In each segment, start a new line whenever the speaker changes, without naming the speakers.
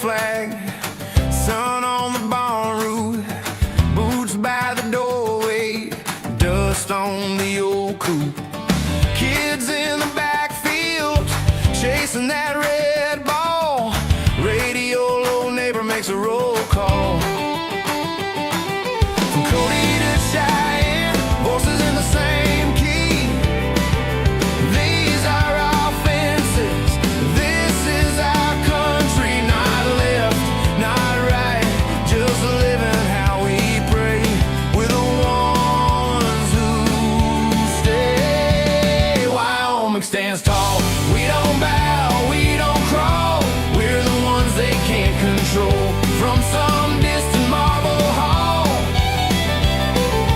flag, sun on the barn roof, boots by the doorway, dust on the old coupe. Kids in the backfield chasing that red ball. Radio low, neighbor makes a roll call. From Cody to Cheyenne, voices in the same key. These are our fences. This is our country. Not left, not right, just living how we pray. We're the ones who stay. Wyoming stands tall. We don't bow, we don't crawl. We're the ones they can't control. From some distant marble hall,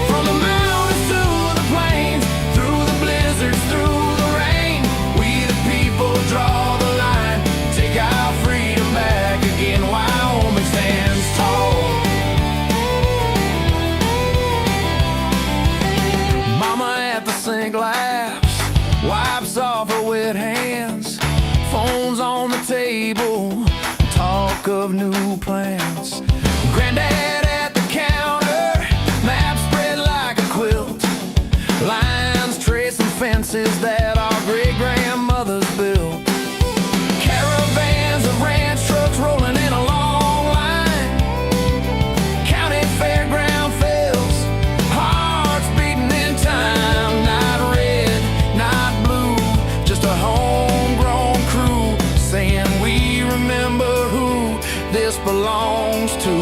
from the mountains to the plains, through the blizzards, through the rain, we the people draw the line, take our freedom back again. Wyoming stands tall. Mama at the sink laughs, wipes off her wet hands, phones on the table, talk of new plans. Granddad at the counter, map spread like a quilt, lines tracing fences that our great-grandmothers built. Caravans of ranch trucks rolling in a long line, county fairground fields, hearts beating in time. Not red, not blue, just a homegrown crew saying we remember who this belongs to.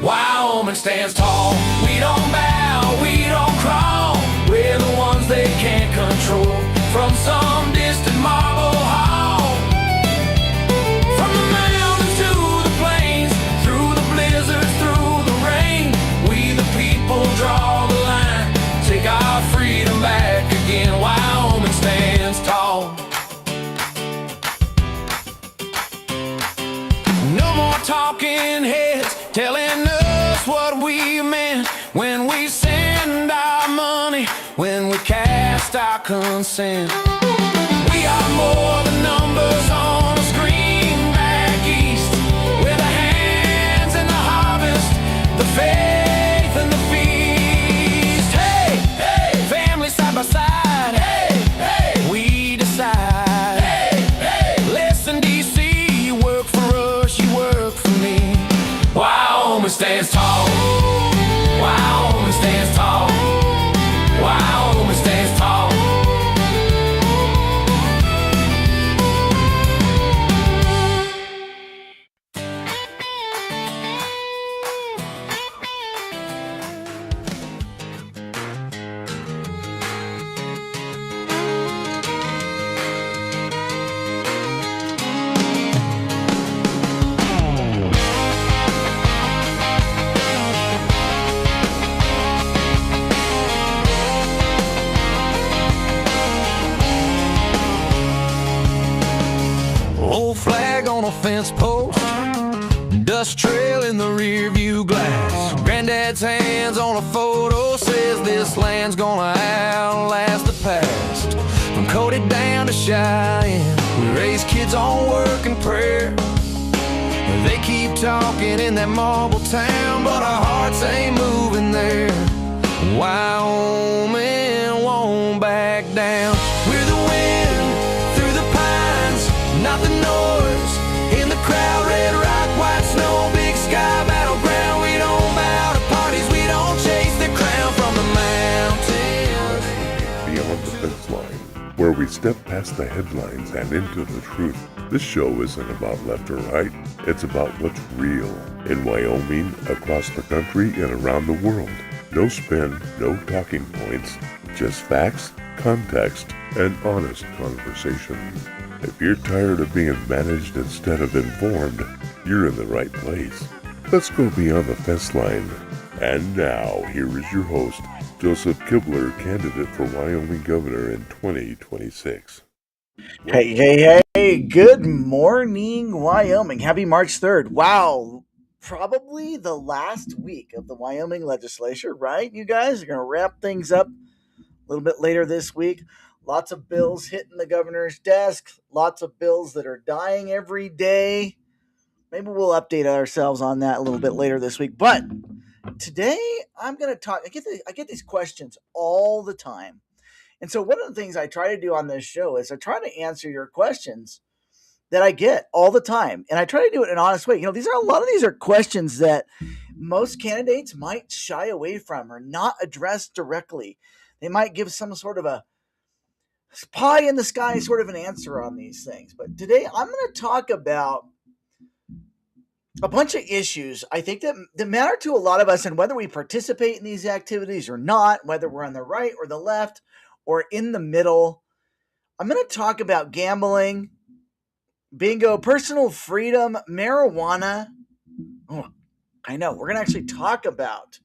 Wyoming stands tall. We don't bow, we don't crawl. We're the ones they can't control. From some distant marble hall, from the mountains to the plains, through the blizzards, through the rain, we the people draw the line, take our freedom back again. Wyoming stands tall. No more talking heads telling us what we meant when we send our money, when we cast our consent. We are more than numbers on a screen back east, with the hands in the harvest, the faith and the feast. Hey, hey, family side by side. Hey, hey, we decide. Hey, hey, listen, DC, you work for us, you work for me. Wyoming stands tall. Wyoming stands tall. Wyoming stands tall. Old flag on a fence post, dust trail in the rear view glass. Granddad's hands on a photo says this land's gonna outlast the past. From Cody down to Cheyenne, we raise kids on work and prayer. They keep talking in that marble town, but our hearts ain't moving there. Wyoming won't back down. We're the wind through the pines, not the noise in the crowd. Red rock, white snow, big sky, battleground. We don't bow to parties, we don't chase the crown from the mountains.
Beyond the Fence Line, where we step past the headlines and into the truth. This show isn't about left or right, it's about what's real in Wyoming, across the country, and around the world. No spin, no talking points, just facts, context, and honest conversation. If you're tired of being managed instead of informed, you're in the right place. Let's go beyond the fence line. And now, here is your host, Joseph Kibler, candidate for Wyoming governor in 2026.
Hey, good morning, Wyoming. Happy March 3rd. Wow, probably the last week of the Wyoming legislature, right? You guys are going to wrap things up a little bit later this week. Lots of bills hitting the governor's desk, lots of bills that are dying every day. Maybe we'll update ourselves on that a little bit later this week. But today I'm going to talk. I get these questions all the time. And so one of the things I try to do on this show is I try to answer your questions that I get all the time. And I try to do it in an honest way. A lot of these are questions that most candidates might shy away from or not address directly. They might give some sort of a pie in the sky sort of an answer on these things. But today I'm going to talk about a bunch of issues I think that matter to a lot of us, and whether we participate in these activities or not, whether we're on the right or the left or in the middle. I'm going to talk about gambling, bingo, personal freedom, marijuana. Oh, I know. We're going to actually talk about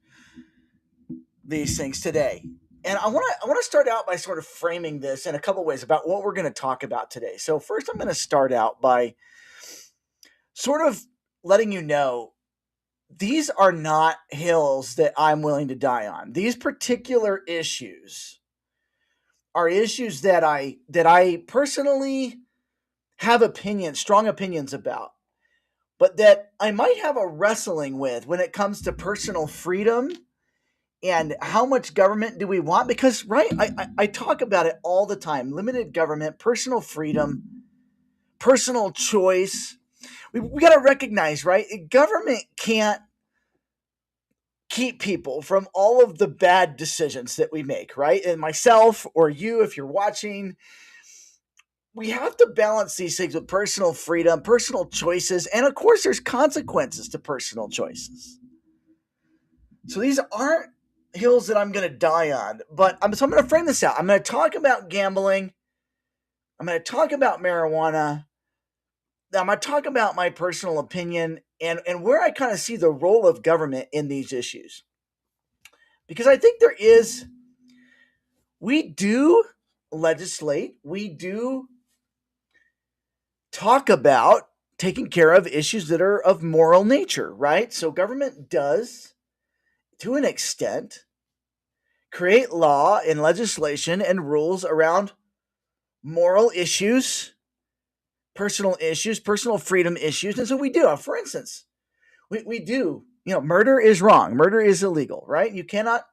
these things today. And I want to start out by sort of framing this in a couple ways about what we're going to talk about today. So first I'm going to start out by sort of letting you know these are not hills that I'm willing to die on. These particular issues are issues that I personally have strong opinions about, but that I might have a wrestling with when it comes to personal freedom and how much government do we want? Because, right, I talk about it all the time. Limited government, personal freedom, personal choice. We got to recognize, right? Government can't keep people from all of the bad decisions that we make, right? And myself or you, if you're watching, we have to balance these things with personal freedom, personal choices, and of course, there's consequences to personal choices. So these aren't hills that I'm going to die on, but I'm going to frame this out. I'm going to talk about gambling. I'm going to talk about marijuana. I'm going to talk about my personal opinion and where I kind of see the role of government in these issues. Because I think we do legislate, we do talk about taking care of issues that are of moral nature, right? So government does, to an extent, create law and legislation and rules around moral issues, personal freedom issues. And so we do. For instance, we do, murder is wrong. Murder is illegal, right? You cannot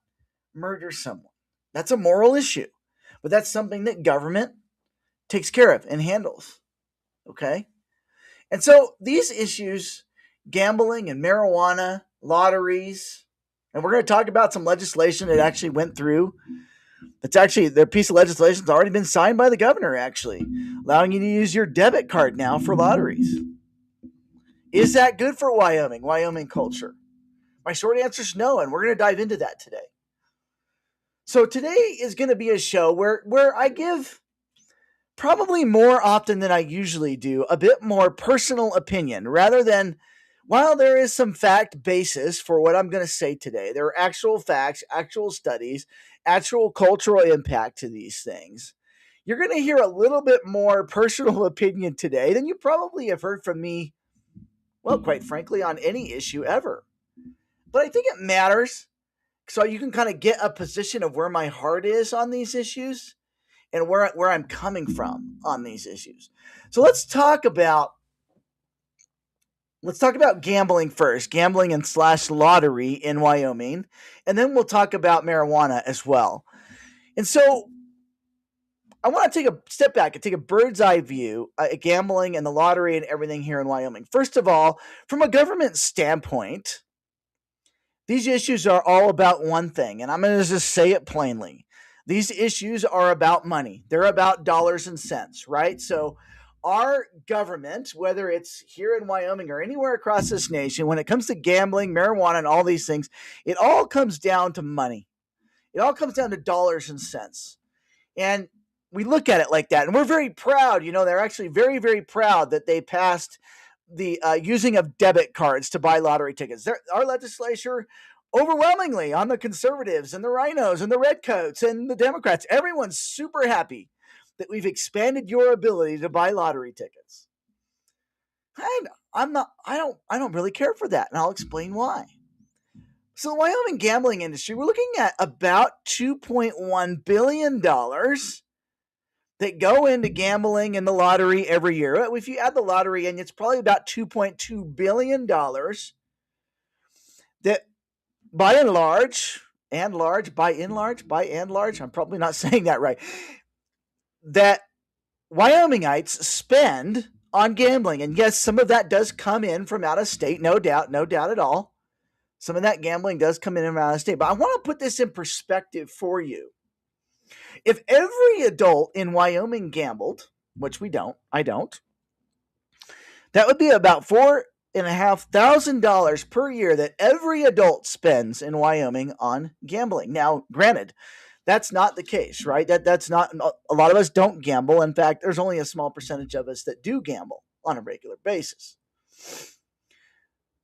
murder someone. That's a moral issue. But that's something that government takes care of and handles. Okay? And so these issues, gambling and marijuana, lotteries, and we're going to talk about some legislation that actually went through. It's actually, the piece of legislation has already been signed by the governor, actually, allowing you to use your debit card now for lotteries. Is that good for Wyoming culture? My short answer is no, and we're going to dive into that today. So today is going to be a show where I give, probably more often than I usually do, a bit more personal opinion rather than, while there is some fact basis for what I'm going to say today, there are actual facts, actual studies, actual cultural impact to these things. You're going to hear a little bit more personal opinion today than you probably have heard from me, well, quite frankly, on any issue ever. But I think it matters so you can kind of get a position of where my heart is on these issues and where I'm coming from on these issues. So let's talk about gambling first, gambling and / lottery in Wyoming, and then we'll talk about marijuana as well. And so I want to take a step back and take a bird's eye view at gambling and the lottery and everything here in Wyoming. First of all, from a government standpoint, these issues are all about one thing, and I'm going to just say it plainly. These issues are about money. They're about dollars and cents, right? So our government, whether it's here in Wyoming or anywhere across this nation, when it comes to gambling, marijuana, and all these things, it all comes down to money. It all comes down to dollars and cents. And we look at it like that. And we're very proud. They're actually very, very proud that they passed the using of debit cards to buy lottery tickets. Our legislature, overwhelmingly on the conservatives and the rhinos and the redcoats and the Democrats, everyone's super happy that we've expanded your ability to buy lottery tickets. I don't really care for that, and I'll explain why. So the Wyoming gambling industry, we're looking at about $2.1 billion that go into gambling and the lottery every year. If you add the lottery in, it's probably about $2.2 billion that by and large, I'm probably not saying that right, that Wyomingites spend on gambling. And yes, some of that does come in from out of state, no doubt, no doubt at all. Some of that gambling does come in from out of state. But I want to put this in perspective for you. If every adult in Wyoming gambled, which I don't, that would be about $4,500 per year that every adult spends in Wyoming on gambling. Now, granted, that's not the case, right? That's not a lot of us don't gamble. In fact, there's only a small percentage of us that do gamble on a regular basis.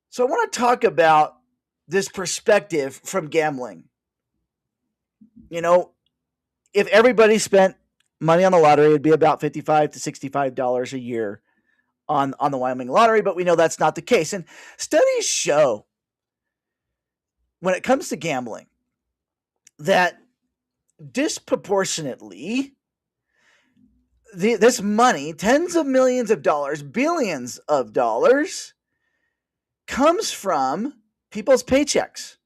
So I want to talk about this perspective from gambling. You know, if everybody spent money on the lottery, it'd be about $55 to $65 a year on the Wyoming lottery, but we know that's not the case. And studies show when it comes to gambling that disproportionately this money, tens of millions of dollars, billions of dollars, comes from people's paychecks.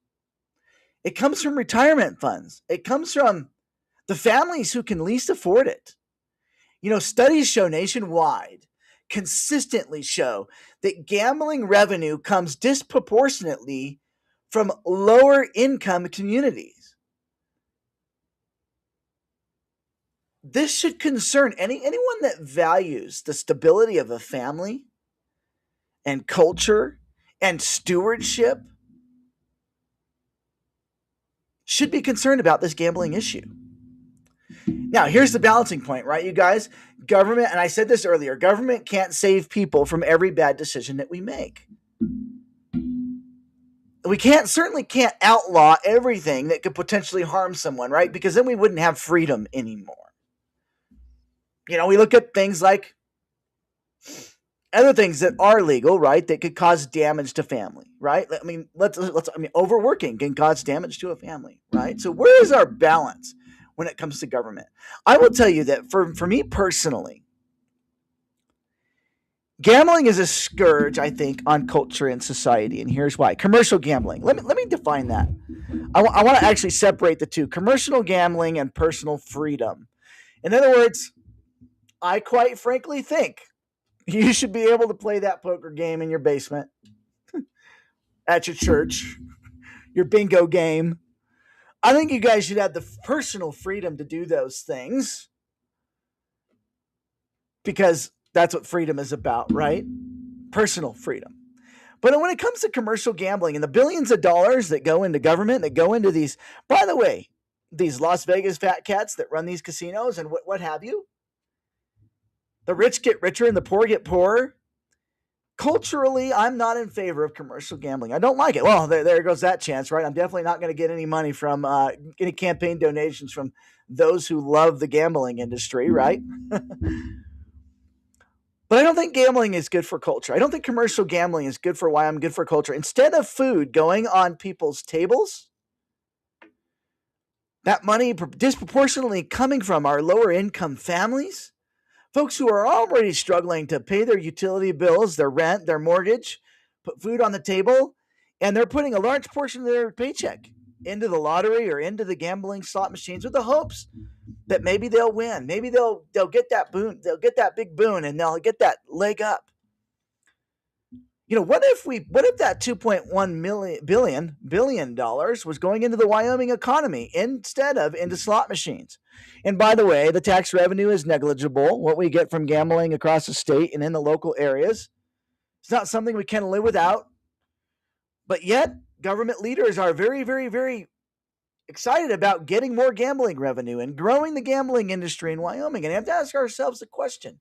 It comes from retirement funds. It comes from the families who can least afford it. You know, studies show nationwide, consistently show that gambling revenue comes disproportionately from lower income communities. This should concern anyone that values the stability of a family and culture and stewardship should be concerned about this gambling issue. Now, here's the balancing point, right, you guys? Government, and I said this earlier, government can't save people from every bad decision that we make. We certainly can't outlaw everything that could potentially harm someone, right? Because then we wouldn't have freedom anymore. You know, we look at things like other things that are legal, right, that could cause damage to family, right? I mean, overworking can cause damage to a family, right? So where is our balance when it comes to government? I will tell you that for me personally, gambling is a scourge, I think, on culture and society, and here's why. Commercial gambling. Let me define that. I want to actually separate the two: commercial gambling and personal freedom. In other words, I quite frankly think you should be able to play that poker game in your basement, at your church, your bingo game. I think you guys should have the personal freedom to do those things because that's what freedom is about, right? Personal freedom. But when it comes to commercial gambling and the billions of dollars that go into government, that go into these, by the way, these Las Vegas fat cats that run these casinos and what have you, the rich get richer and the poor get poorer. Culturally, I'm not in favor of commercial gambling. I don't like it. Well, there goes that chance, right? I'm definitely not going to get any money from any campaign donations from those who love the gambling industry, right? But I don't think gambling is good for culture. I don't think commercial gambling is good for why I'm good for culture. Instead of food going on people's tables, that money disproportionately coming from our lower income families, folks who are already struggling to pay their utility bills, their rent, their mortgage, put food on the table, and they're putting a large portion of their paycheck into the lottery or into the gambling slot machines with the hopes that maybe they'll win. Maybe they'll get that boon, they'll get that big boon, and they'll get that leg up. You know, what if that $2.1 billion was going into the Wyoming economy instead of into slot machines? And by the way, the tax revenue is negligible. What we get from gambling across the state and in the local areas, it's not something we can live without. But yet, government leaders are very, very, very excited about getting more gambling revenue and growing the gambling industry in Wyoming. And we have to ask ourselves the question: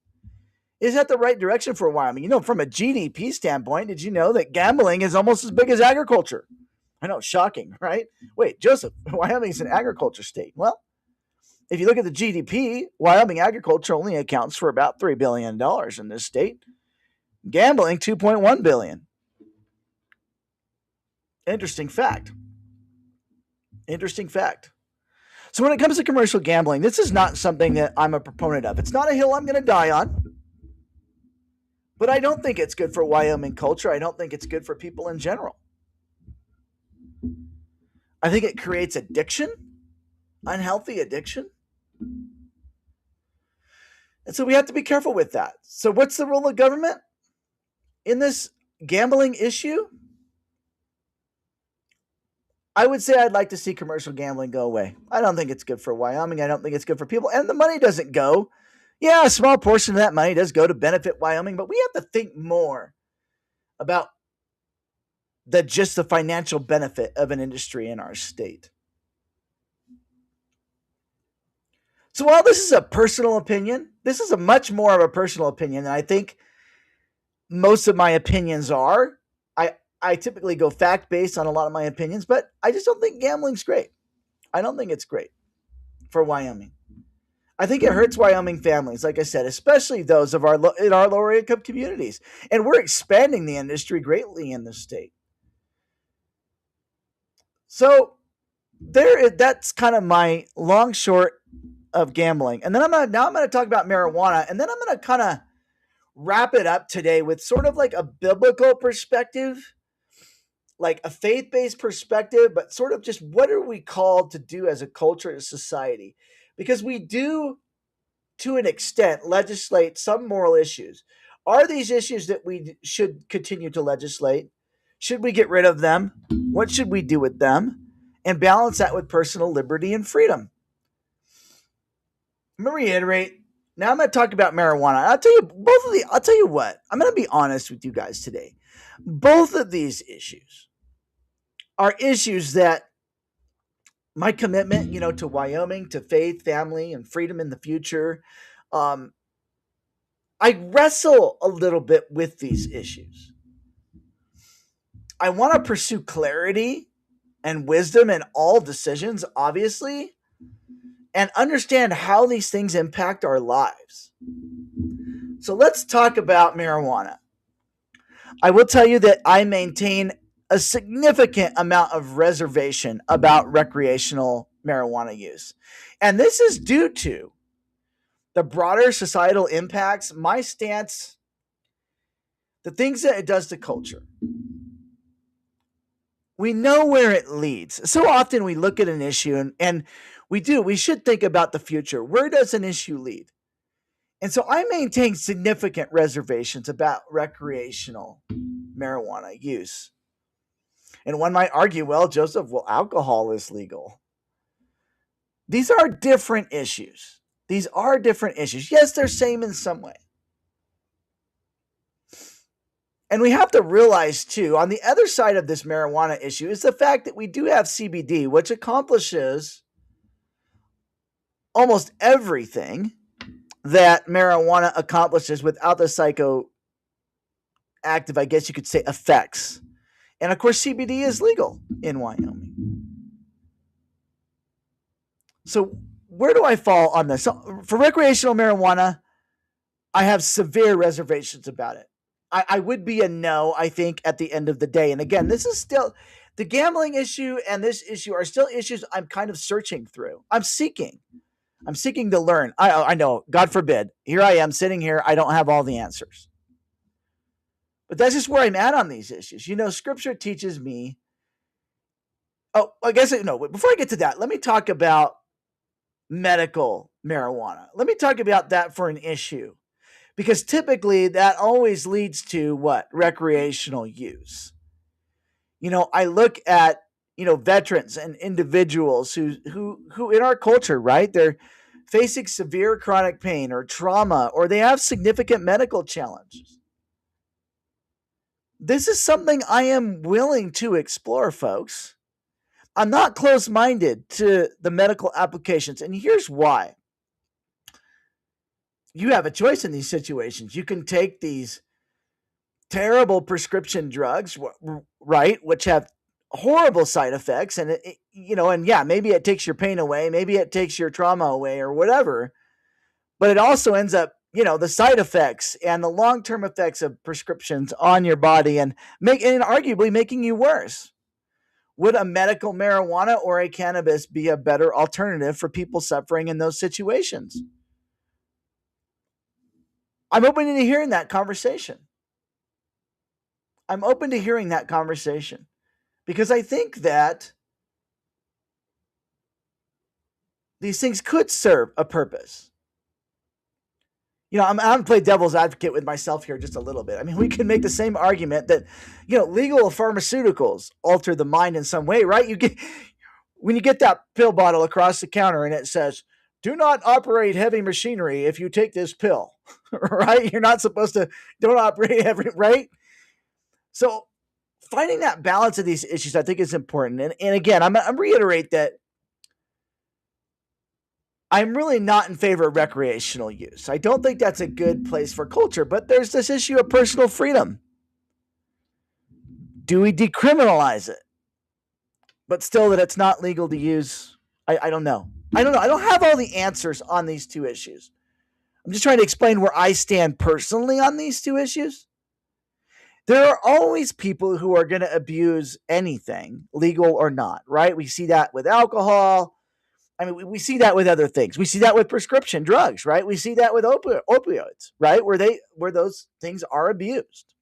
is that the right direction for Wyoming? You know, from a GDP standpoint, did you know that gambling is almost as big as agriculture? I know, shocking, right? Wait, Joseph, Wyoming's an agriculture state. Well, if you look at the GDP, Wyoming agriculture only accounts for about $3 billion in this state. Gambling, $2.1 billion. Interesting fact. So when it comes to commercial gambling, this is not something that I'm a proponent of. It's not a hill I'm going to die on, but I don't think it's good for Wyoming culture. I don't think it's good for people in general. I think it creates addiction, unhealthy addiction. And so we have to be careful with that. So what's the role of government in this gambling issue? I would say I'd like to see commercial gambling go away. I don't think it's good for Wyoming. I don't think it's good for people. And the money doesn't go. Yeah, a small portion of that money does go to benefit Wyoming, but we have to think more about just the financial benefit of an industry in our state. So while this is a personal opinion, this is a much more of a personal opinion than I think most of my opinions are. I typically go fact based on a lot of my opinions, but I just don't think gambling's great. I don't think it's great for Wyoming. I think it hurts Wyoming families, like I said, especially those of in our lower income communities. And we're expanding the industry greatly in this state. So that's kind of my long short of gambling. And then I'm going to talk about marijuana, and then I'm going to kind of wrap it up today with sort of like a biblical perspective, like a faith-based perspective, but sort of just what are we called to do as a culture, as a society? Because we do, to an extent, legislate some moral issues. Are these issues that we should continue to legislate? Should we get rid of them? What should we do with them? And balance that with personal liberty and freedom. I'm going to reiterate. Now I'm going to talk about marijuana. I'll tell you what. I'm going to be honest with you guys today. Both of these issues are issues that my commitment, to Wyoming, to faith, family, and freedom in the future, I wrestle a little bit with these issues. I want to pursue clarity and wisdom in all decisions, obviously, and understand how these things impact our lives. So let's talk about marijuana. I will tell you that I maintain a significant amount of reservation about recreational marijuana use. And this is due to the broader societal impacts, my stance, the things that it does to culture. We know where it leads. So often we look at an issue and we should think about the future. Where does an issue lead? And so I maintain significant reservations about recreational marijuana use. And one might argue, well, Joseph, alcohol is legal. These are different issues. Yes, they're same in some way. And we have to realize, too, on the other side of this marijuana issue is the fact that we do have CBD, which accomplishes almost everything that marijuana accomplishes without the psychoactive, I guess you could say, effects. And of course, CBD is legal in Wyoming. So where do I fall on this? So for recreational marijuana, I have severe reservations about it. I would be a no, I think, at the end of the day. And again, this is still the gambling issue and this issue are still issues I'm kind of searching through. I'm seeking to learn. I know, God forbid, here I am sitting here. I don't have all the answers. But that's just where I'm at on these issues. Scripture teaches me. Oh, I guess, no, before I get to that, let me talk about medical marijuana. Let me talk about that for an issue. Because typically that always leads to what? Recreational use. I look at, veterans and individuals who in our culture, right? They're facing severe chronic pain or trauma, or they have significant medical challenges. This is something I am willing to explore, folks. I'm not close-minded to the medical applications, and here's why. You have a choice in these situations. You can take these terrible prescription drugs, right, which have horrible side effects, and maybe it takes your pain away, maybe it takes your trauma away or whatever, but it also ends up, the side effects and the long-term effects of prescriptions on your body and arguably making you worse. Would a medical marijuana or a cannabis be a better alternative for people suffering in those situations? I'm open to hearing that conversation. I'm open to hearing that conversation because I think that these things could serve a purpose. I'm going to play devil's advocate with myself here just a little bit. I mean, we can make the same argument that, legal pharmaceuticals alter the mind in some way, right? When you get that pill bottle across the counter and it says, do not operate heavy machinery if you take this pill, right? You're not supposed to, don't operate heavy, right? So finding that balance of these issues, I think is important. And again, I'm reiterate that I'm really not in favor of recreational use. I don't think that's a good place for culture, but there's this issue of personal freedom. Do we decriminalize it? But still that it's not legal to use? I don't know. I don't know. I don't have all the answers on these two issues. I'm just trying to explain where I stand personally on these two issues. There are always people who are going to abuse anything, legal or not, right? We see that with alcohol. I mean, we see that with other things. We see that with prescription drugs, right? We see that with opioids, right? Where those things are abused.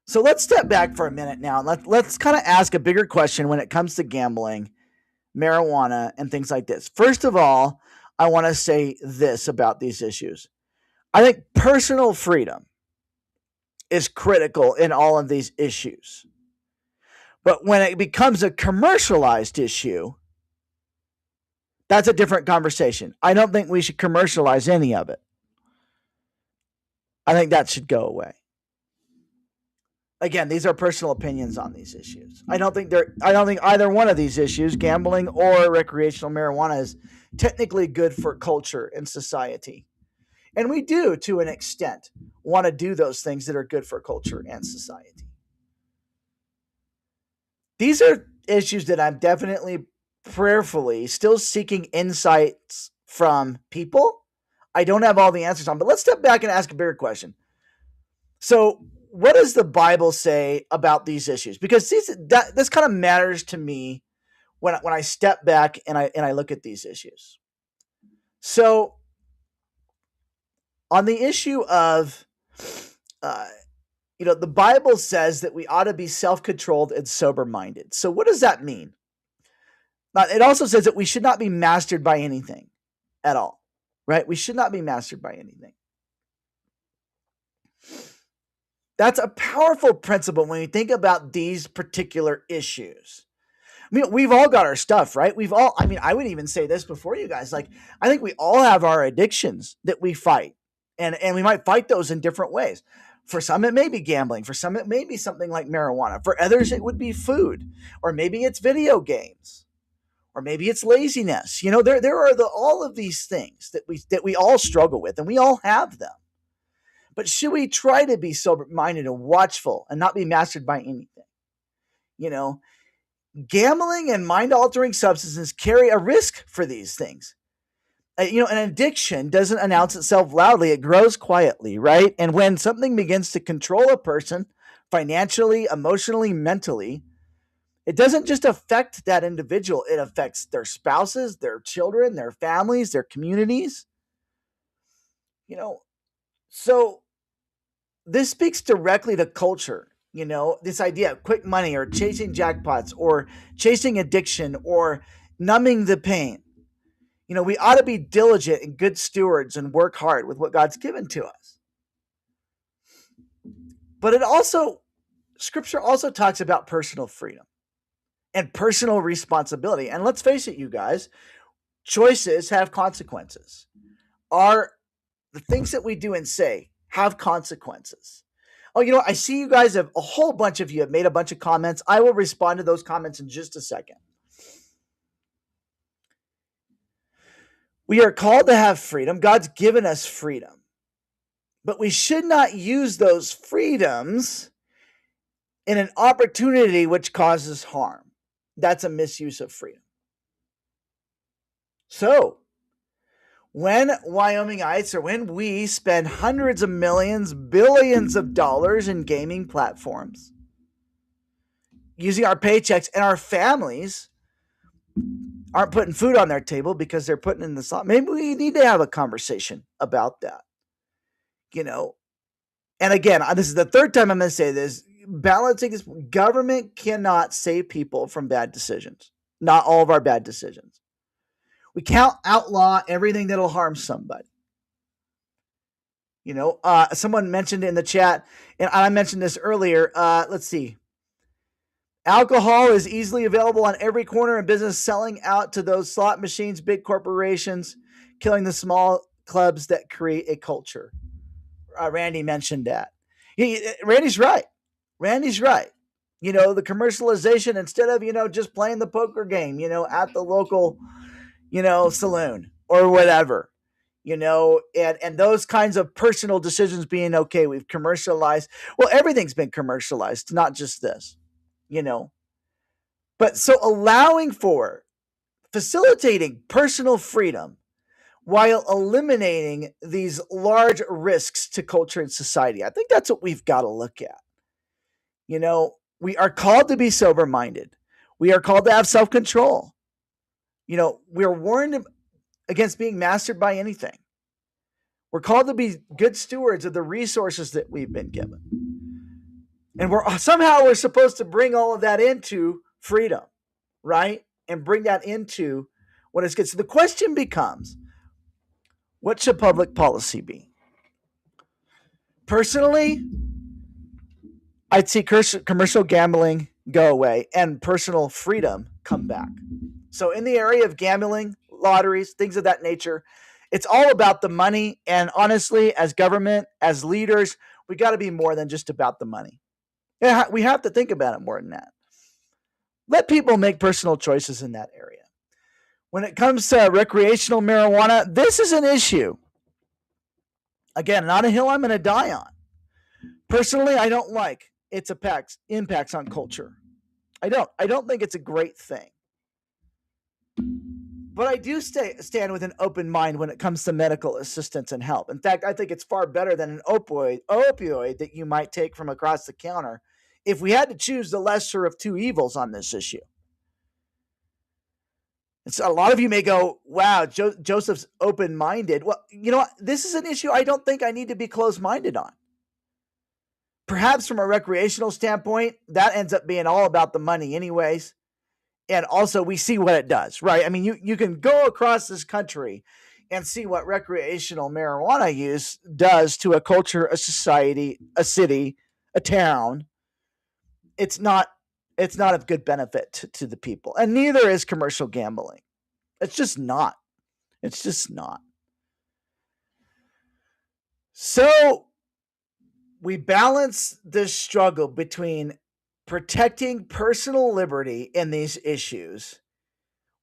So let's step back for a minute now and let's kind of ask a bigger question when it comes to gambling, marijuana, and things like this. First of all, I want to say this about these issues. I think personal freedom is critical in all of these issues. But when it becomes a commercialized issue, that's a different conversation. I don't think we should commercialize any of it. I think that should go away. Again, these are personal opinions on these issues. I don't think either one of these issues, gambling or recreational marijuana, is technically good for culture and society. And we do, to an extent, want to do those things that are good for culture and society. These are issues that I'm definitely prayerfully still seeking insights from people. I don't have all the answers on, but let's step back and ask a bigger question. So, what does the Bible say about these issues? Because this kind of matters to me when I step back and I look at these issues. So, on the issue of, the Bible says that we ought to be self-controlled and sober-minded. So, what does that mean? It also says that we should not be mastered by anything at all, right? We should not be mastered by anything. That's a powerful principle when you think about these particular issues. I mean, we've all got our stuff, right? I would even say this before you guys. Like, I think we all have our addictions that we fight. And we might fight those in different ways. For some, it may be gambling. For some, it may be something like marijuana. For others, it would be food. Or maybe it's video games. Or maybe it's laziness. There are all of these things that we all struggle with, and we all have them. But should we try to be sober-minded and watchful and not be mastered by anything? Gambling and mind-altering substances carry a risk for these things. An addiction doesn't announce itself loudly. It grows quietly, right? And when something begins to control a person financially, emotionally, mentally, it doesn't just affect that individual. It affects their spouses, their children, their families, their communities. So this speaks directly to culture. This idea of quick money or chasing jackpots or chasing addiction or numbing the pain. We ought to be diligent and good stewards and work hard with what God's given to us. But Scripture also talks about personal freedom and personal responsibility. And let's face it, you guys, choices have consequences. The things that we do and say have consequences. Oh, I see you guys a whole bunch of you have made a bunch of comments. I will respond to those comments in just a second. We are called to have freedom. God's given us freedom. But we should not use those freedoms in an opportunity which causes harm. That's a misuse of freedom. So, When Wyomingites or when we spend hundreds of millions, billions of dollars in gaming platforms, using our paychecks, and our families aren't putting food on their table because they're putting in the slot. Maybe we need to have a conversation about that. You know, and again, this is the third time I'm going to say this. Balancing this, government cannot save people from bad decisions. Not all of our bad decisions. We can't outlaw everything that'll harm somebody. Someone mentioned in the chat, and I mentioned this earlier. Let's see. Alcohol is easily available on every corner in business, selling out to those slot machines, big corporations, killing the small clubs that create a culture. Randy mentioned that. Randy's right. Randy's right. The commercialization, instead of, just playing the poker game, at the local, saloon or whatever, and those kinds of personal decisions being okay. We've commercialized. Well, everything's been commercialized, not just this, you know. But so allowing for facilitating personal freedom while eliminating these large risks to culture and society. I think that's what we've got to look at. We are called to be sober minded. We are called to have self control. We're warned against being mastered by anything. We're called to be good stewards of the resources that we've been given. And we're supposed to bring all of that into freedom, right? And bring that into what is good. So the question becomes, what should public policy be? Personally, I'd see commercial gambling go away and personal freedom come back. So in the area of gambling, lotteries, things of that nature, it's all about the money. And honestly, as government, as leaders, we got to be more than just about the money. We have to think about it more than that. Let people make personal choices in that area. When it comes to recreational marijuana, this is an issue. Again, not a hill I'm going to die on. Personally, I don't like its impacts on culture. I don't think it's a great thing. But I do stand with an open mind when it comes to medical assistance and help. In fact, I think it's far better than an opioid that you might take from across the counter if we had to choose the lesser of two evils on this issue. And so a lot of you may go, wow, Joseph's open-minded. Well, this is an issue I don't think I need to be closed-minded on. Perhaps from a recreational standpoint, that ends up being all about the money anyways. And also we see what it does, right? I mean, you can go across this country and see what recreational marijuana use does to a culture, a society, a city, a town. It's not of good benefit to the people. And neither is commercial gambling. It's just not. It's just not. So we balance this struggle between protecting personal liberty in these issues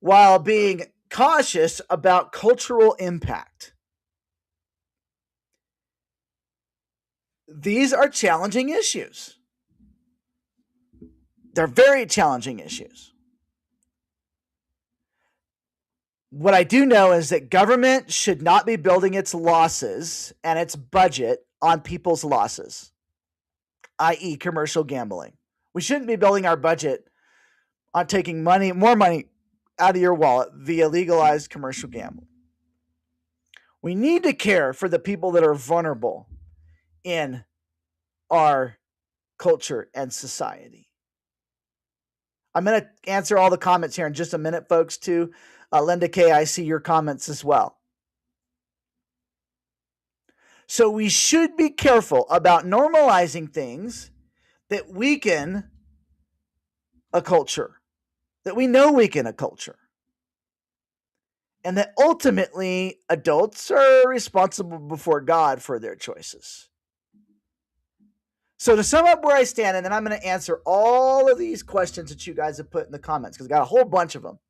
while being cautious about cultural impact. These are challenging issues. They're very challenging issues. What I do know is that government should not be building its losses and its budget on people's losses, i.e., commercial gambling. We shouldn't be building our budget on taking more money out of your wallet via legalized commercial gambling. We need to care for the people that are vulnerable in our culture and society. I'm going to answer all the comments here in just a minute, folks, too. Linda K., I see your comments as well. So we should be careful about normalizing things that weaken a culture, that we know weaken a culture, and that ultimately adults are responsible before God for their choices. So to sum up where I stand, and then I'm going to answer all of these questions that you guys have put in the comments, because I got a whole bunch of them.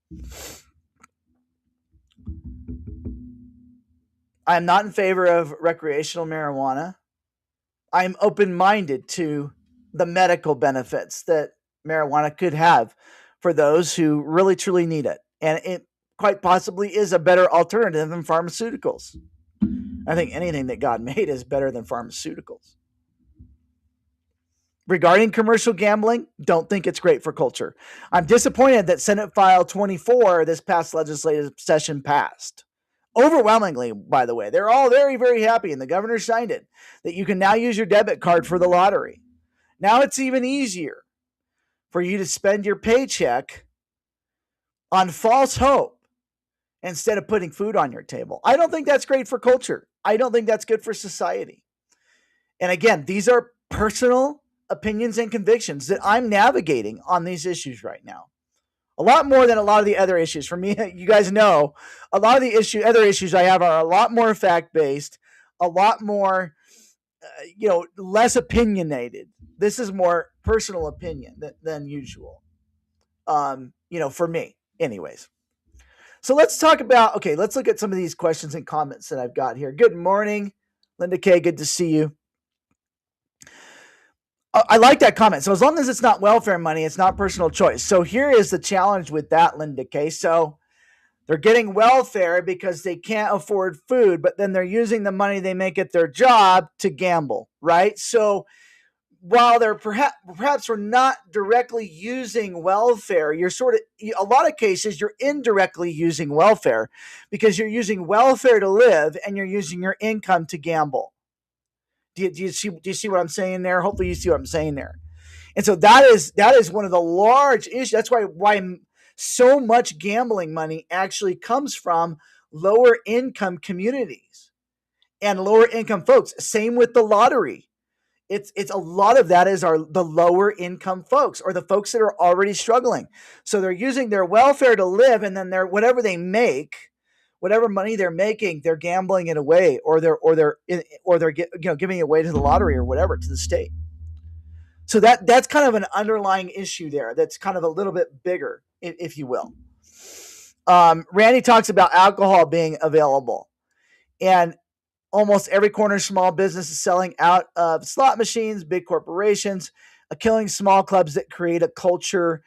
I'm not in favor of recreational marijuana. I'm open-minded to the medical benefits that marijuana could have for those who really truly need it. And quite possibly is a better alternative than pharmaceuticals. I think anything that God made is better than pharmaceuticals. Regarding commercial gambling, don't think it's great for culture. I'm disappointed that Senate File 24 this past legislative session passed. Overwhelmingly, by the way. They're all very, very happy, and the governor signed it, that you can now use your debit card for the lottery. Now it's even easier for you to spend your paycheck on false hope instead of putting food on your table. I don't think that's great for culture. I don't think that's good for society. And again, these are personal opinions and convictions that I'm navigating on these issues right now. A lot more than a lot of the other issues. For me, you guys know, a lot of the other issues I have are a lot more fact-based, a lot more, less opinionated. This is more personal opinion than usual, for me anyways. So let's talk about, let's look at some of these questions and comments that I've got here. Good morning, Linda K. Good to see you. I like that comment. So as long as it's not welfare money, it's not personal choice. So here is the challenge with that, Linda K. So they're getting welfare because they can't afford food, but then they're using the money they make at their job to gamble, right? So while they're perhaps we're not directly using welfare, you're a lot of cases you're indirectly using welfare because you're using welfare to live and you're using your income to gamble. Do you see what I'm saying there? Hopefully you see what I'm saying there. And so that is one of the large issues. That's why so much gambling money actually comes from lower income communities and lower income folks. Same with the lottery. It's a lot of that is the lower income folks or the folks that are already struggling. So they're using their welfare to live, and then whatever they make, whatever money they're making, they're gambling it away, or they're giving it away to the lottery or whatever, to the state. So that's kind of an underlying issue there. That's kind of a little bit bigger, if you will. Randy talks about alcohol being available, and almost every corner small business is selling out of slot machines, big corporations, killing small clubs that create a culture.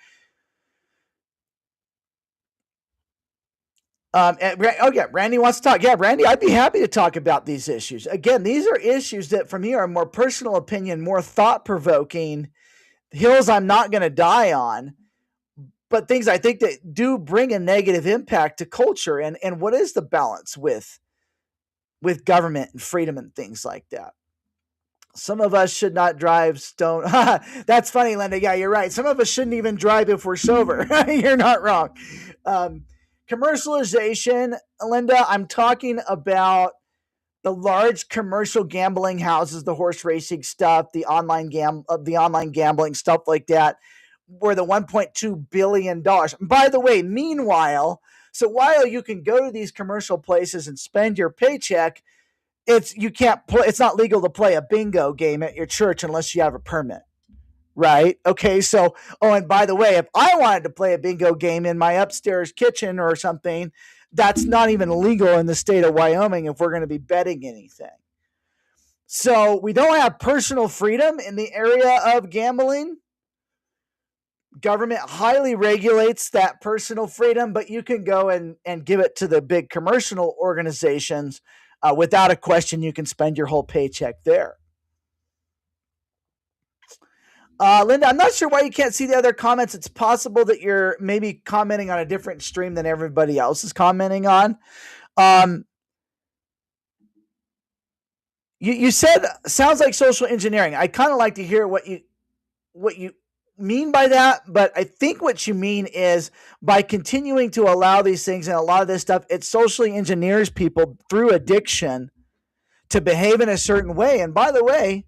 Randy wants to talk. Yeah, Randy, I'd be happy to talk about these issues. Again, these are issues that for me are more personal opinion, more thought-provoking, hills I'm not going to die on, but things I think that do bring a negative impact to culture. And what is the balance with government and freedom and things like that? Some of us should not drive stone. That's funny, Linda. Yeah, you're right. Some of us shouldn't even drive if we're sober. You're not wrong. Commercialization, Linda, I'm talking about the large commercial gambling houses, the horse racing stuff, the online gambling stuff like that, where the $1.2 billion. By the way, meanwhile, so while you can go to these commercial places and spend your paycheck, it's not legal to play a bingo game at your church unless you have a permit. Right? Okay, so, and by the way, if I wanted to play a bingo game in my upstairs kitchen or something, that's not even legal in the state of Wyoming if we're going to be betting anything. So we don't have personal freedom in the area of gambling. Government highly regulates that personal freedom, but you can go and give it to the big commercial organizations. Without a question, you can spend your whole paycheck there. Linda, I'm not sure why you can't see the other comments. It's possible that you're maybe commenting on a different stream than everybody else is commenting on. You said sounds like social engineering. I kind of like to hear what you mean by that, but I think what you mean is by continuing to allow these things and a lot of this stuff, it socially engineers people through addiction to behave in a certain way. And by the way,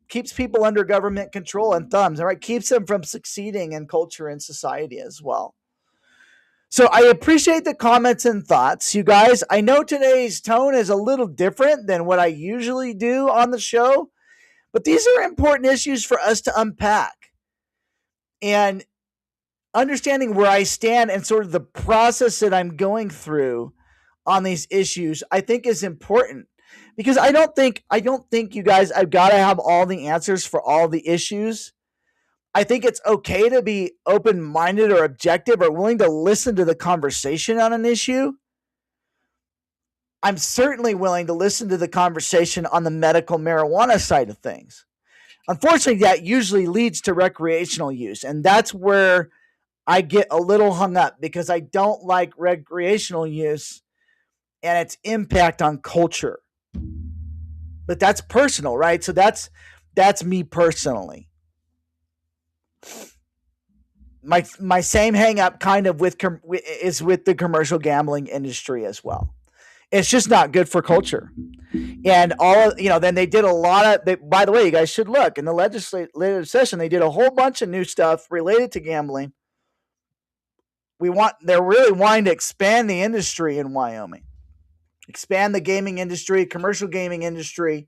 keeps people under government control and thumbs, all right? Keeps them from succeeding in culture and society as well. So I appreciate the comments and thoughts, you guys. I know today's tone is a little different than what I usually do on the show, but these are important issues for us to unpack. And understanding where I stand and sort of the process that I'm going through on these issues, I think is important. Because I don't think you guys, I've got to have all the answers for all the issues. I think it's okay to be open-minded or objective or willing to listen to the conversation on an issue. I'm certainly willing to listen to the conversation on the medical marijuana side of things. Unfortunately, that usually leads to recreational use, and that's where I get a little hung up because I don't like recreational use and its impact on culture. But that's personal, right? So that's me personally. My same hang up kind of is with the commercial gambling industry as well. It's just not good for culture. And then they did a lot of, by the way, you guys should look in the legislative session. They did a whole bunch of new stuff related to gambling. They're really wanting to expand the industry in Wyoming, expand the gaming industry, commercial gaming industry.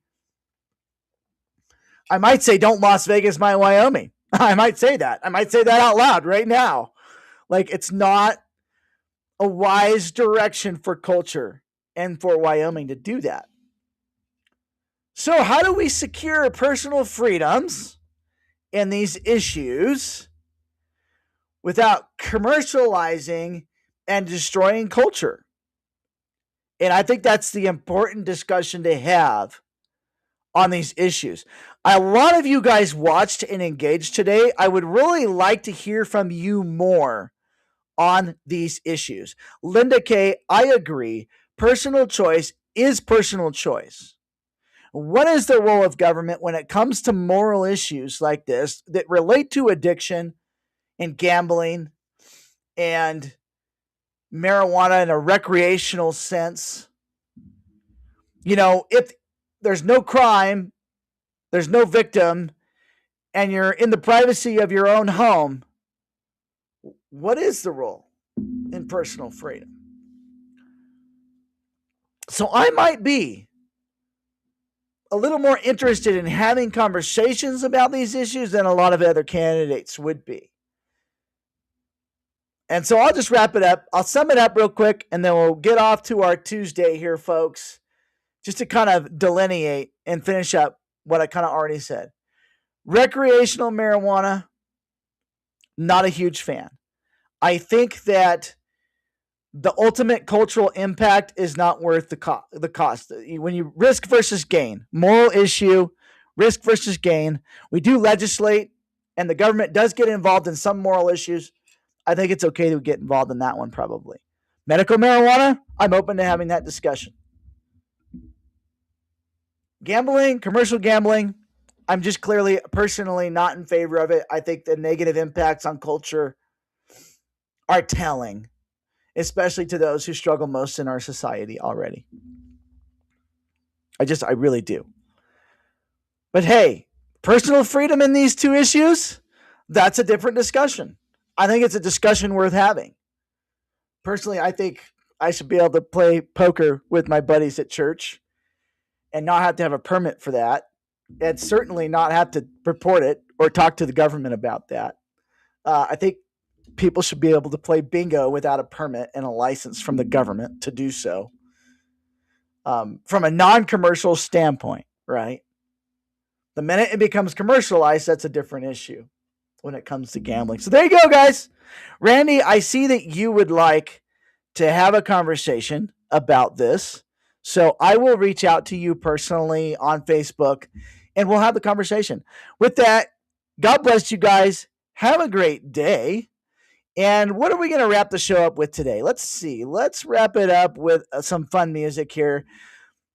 I might say, don't Las Vegas my Wyoming. I might say that. I might say that out loud right now. Like, it's not a wise direction for culture and for Wyoming to do that. So how do we secure personal freedoms in these issues without commercializing and destroying culture? And I think that's the important discussion to have on these issues. A lot of you guys watched and engaged today. I would really like to hear from you more on these issues. Linda K., I agree. Personal choice is personal choice. What is the role of government when it comes to moral issues like this that relate to addiction and gambling and marijuana in a recreational sense? If there's no crime, there's no victim, and you're in the privacy of your own home, what is the role in personal freedom? So I might be a little more interested in having conversations about these issues than a lot of other candidates would be. And so I'll just wrap it up. I'll sum it up real quick, and then we'll get off to our Tuesday here, folks, just to kind of delineate and finish up what I kind of already said. Recreational marijuana, not a huge fan. I think that the ultimate cultural impact is not worth the cost. When you risk versus gain, moral issue, risk versus gain, we do legislate, and the government does get involved in some moral issues. I think it's okay to get involved in that one probably. Medical marijuana, I'm open to having that discussion. Gambling, commercial gambling, I'm just clearly, personally not in favor of it. I think the negative impacts on culture are telling, especially to those who struggle most in our society already. I really do. But hey, personal freedom in these two issues, that's a different discussion. I think it's a discussion worth having. Personally, I think I should be able to play poker with my buddies at church and not have to have a permit for that, and certainly not have to report it or talk to the government about that. I think people should be able to play bingo without a permit and a license from the government to do so. From a non-commercial standpoint, right? The minute it becomes commercialized, that's a different issue when it comes to gambling. So there you go, guys. Randy, I see that you would like to have a conversation about this. So I will reach out to you personally on Facebook and we'll have the conversation. With that, God bless you guys. Have a great day. And what are we going to wrap the show up with today? Let's see. Let's wrap it up with some fun music here.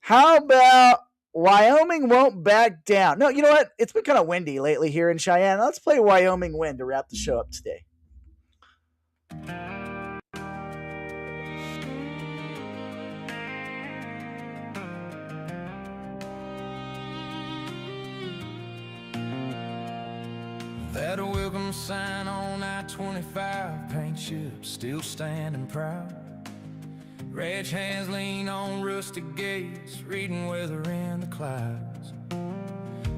How about Wyoming Won't Back Down? No, you know what? It's been kind of windy lately here in Cheyenne. Let's play Wyoming Wind to wrap the show up today.
That welcome sign on I-25, paint chips still standing proud. Ranch hands lean on rustic gates, reading weather in the clouds.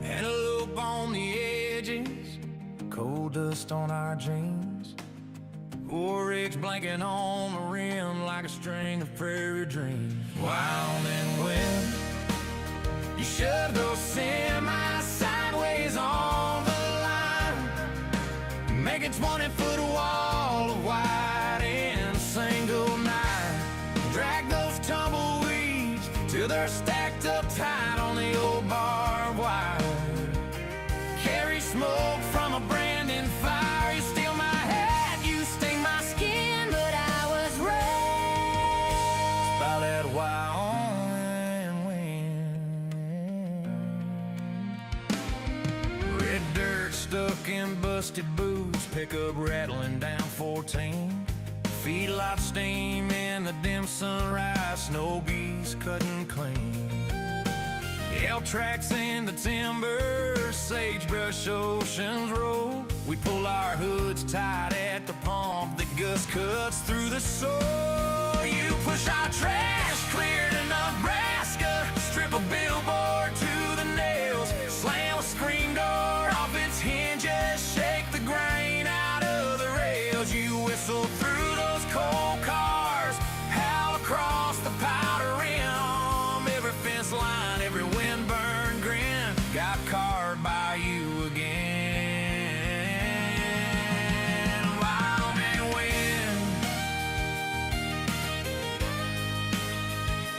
Antelope on the edges, coal dust on our jeans. Oryx blanking on the rim like a string of prairie dreams. Wyoming wind, you shove those semis sideways on the line. a 20-foot wall of white in a single night. Drag those tumbleweeds till they're stacked up tight on the old barbed wire. Carry smoke from a branding fire. You steal my hat, you sting my skin, but I was raised by that Wyoming wind. Red dirt stuck in busted boots, pickup rattling down 14. Feedlot steam in the dim sunrise, snow geese cutting clean. L tracks in the timber, sagebrush oceans roll. We pull our hoods tight at the pump, the gust cuts through the soul. You push our trash clear to Nebraska, strip a billboard to the nails, slam a screen door off its hinges, shake the grain out of the rails. You whistle through those cold cars, howl across the powder rim. Every fence line, every windburn grin got carved by you again. Wyoming wind,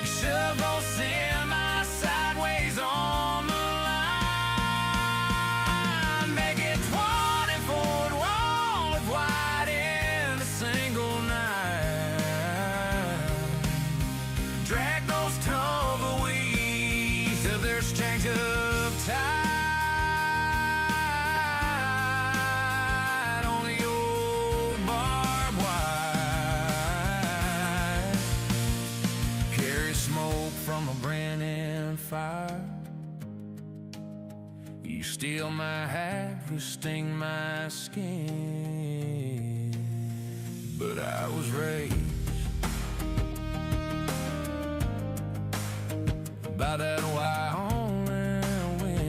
you shove those semis sideways on the line, make it 20-foot wall of white in a single night. Drag those tumbleweeds till they're stacked up tight on the old barbed wire. Carry smoke from a branding fire. You steal my hat, you sting my skin, but I was raised by that Wyoming wind.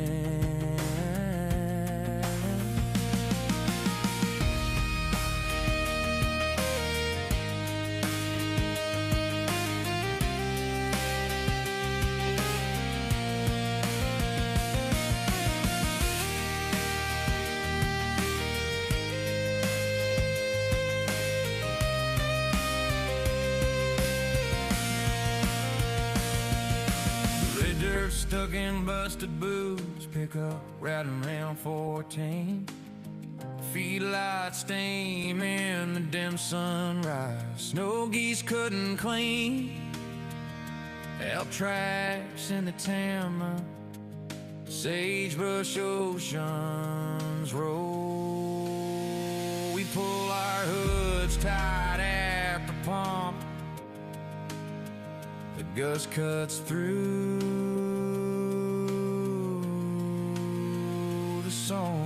Dirt stuck in busted boots, pick up rattling around 14. Feedlot steam in the dim sunrise, snow geese couldn't clean. Elk tracks in the timber, sagebrush oceans roll. We pull our hoods tight at the pump, the gust cuts through the song.